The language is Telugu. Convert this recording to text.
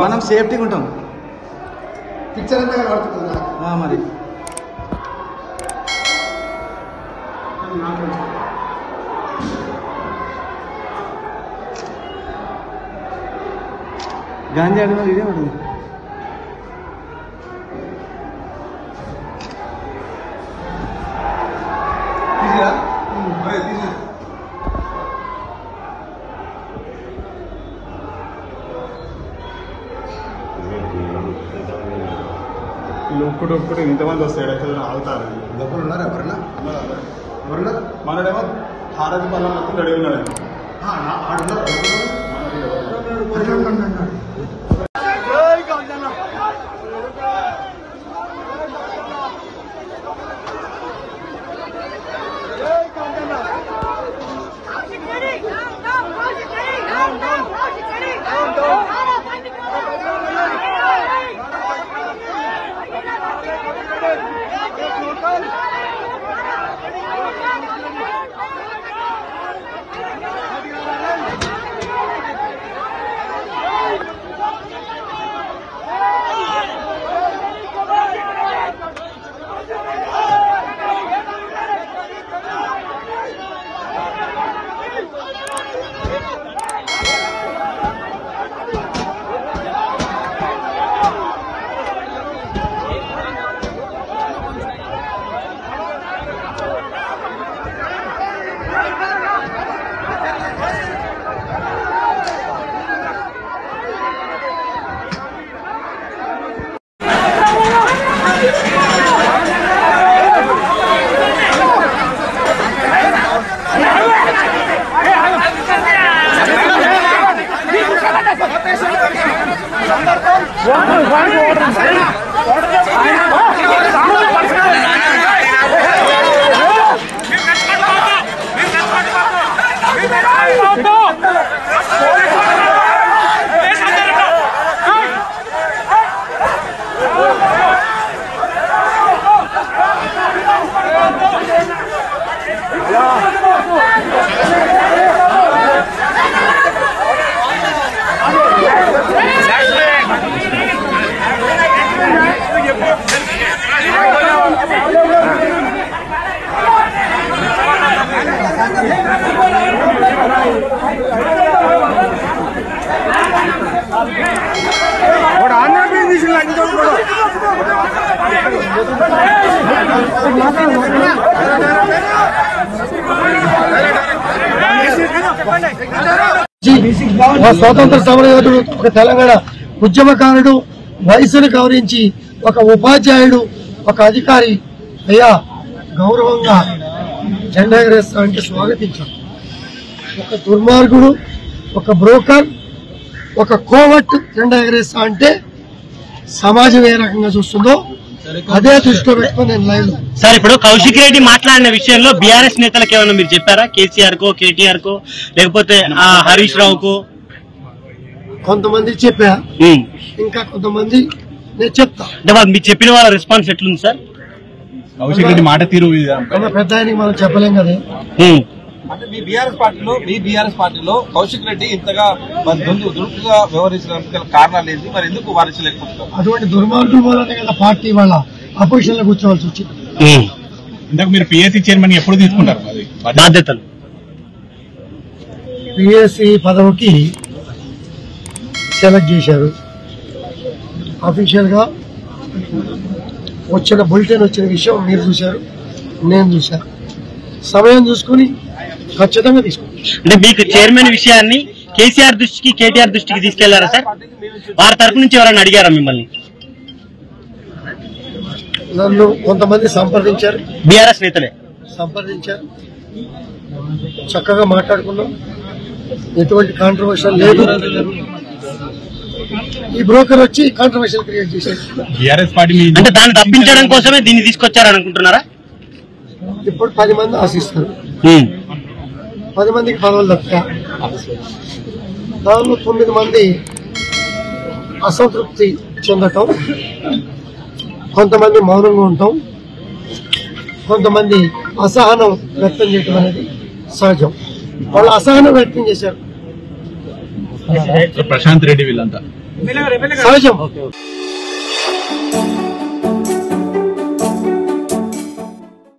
మనం సేఫ్టీగా ఉంటాం. పిక్చర్ అంతా కనబడుతుంది మరి గాంధీ ఆడిన ఇదే ఉంటుంది. ఒక్కడు ఇంతమంది వస్తాడు ఆగుతారు. ఒకరు ఉన్నారు ఎవరన్నా ఎవరున్నారు? మనడేమో హారతి పళ్ళం మొత్తం రెడీ ఉన్నాడు. స్వాతంత్ర సమరయోధుడు, ఒక తెలంగాణ ఉద్యమకారుడు, వయసును గౌరవించి ఒక ఉపాధ్యాయుడు, ఒక అధికారి అయ్యా గౌరవంగా జెండా ఎగరేస్తానికి స్వాగతించారు. ఒక దుర్మార్గుడు, ఒక బ్రోకర్, ఒక కోవట్ జెండా ఎగరేస్తా అంటే సమాజం ఏ రకంగా చూస్తుందో అదే దృష్టిలో పెట్టుకుని నేను లైవ్ సార్ ఇప్పుడు కౌశిక్ రెడ్డి మాట్లాడిన విషయంలో బీఆర్ఎస్ నేతలకు ఏమన్నా మీరు చెప్పారా? కేసీఆర్ కో, కేటీఆర్ కో, లేకపోతే హరీష్ రావుకో? కొంతమంది చెప్పా, ఇంకా కొంతమంది నేను చెప్తా. అంటే మీరు చెప్పిన వాళ్ళ రెస్పాన్స్ ఎట్లుంది సార్? కౌశిక్ రెడ్డి మాట తీరు పెద్ద ఆయనకి మనం చెప్పలేం కదా. అంటే మీ బీఆర్ఎస్ పార్టీలో కౌశిక్ రెడ్డి ఇంతగా దురుకుగా వ్యవహరించడానికి కారణాలు ఏంటి? మరి ఎందుకు వారించలేకపోతున్నారు? అటువంటి దుర్మార్గుల వల్లనే కదా పార్టీ వాళ్ళ అపోజిషన్ లో కూర్చోవాల్సి వచ్చింది. ఇందాక మీరు పిఎస్సీ చైర్మన్ ఎప్పుడు తీసుకుంటారు బాధ్యతలు? పిఎస్సీ పదవికి సెలెక్ట్ చేశారు. అఫీషియల్ గా వచ్చిన బులెటిన్ వచ్చిన విషయం మీరు చూశారు, నేను చూశాను. సమయం చూసుకుని ఖచ్చితంగా తీసుకుంటాం. అంటే మీకు చైర్మన్ విషయాన్ని కేసీఆర్ దృష్టికి, కేటీఆర్ దృష్టికి తీసుకెళ్లారా సార్? వారి తరఫు నుంచి ఎవరైనా అడిగారా మిమ్మల్ని? నన్ను కొంతమంది సంప్రదించారు, బీఆర్ఎస్ నేతలే సంప్రదించారు, చక్కగా మాట్లాడుకున్నాం, ఎటువంటి కాంట్రవర్షియల్ లేదు. ఈ బ్రోకర్ వచ్చి కాంట్రవర్షియల్ క్రియేట్ చేశారు. బీఆర్ఎస్ పార్టీ అంటే దాన్ని తప్పించడం కోసమే దీన్ని తీసుకొచ్చారని అనుకుంటున్నారా? ఇప్పుడు 10 మంది ఆశిస్తారు, 10 మందికి పదవులు దక్కా, దానిలో 9 మంది అసంతృప్తి చెందటం, కొంతమంది మౌనంగా ఉంటాం, కొంతమంది అసహనం వ్యక్తం చేయటం అనేది సహజం. వాళ్ళు అసహనం వ్యక్తం చేశారు. ప్రశాంత్ రెడ్డి వీళ్ళంతా సహజం.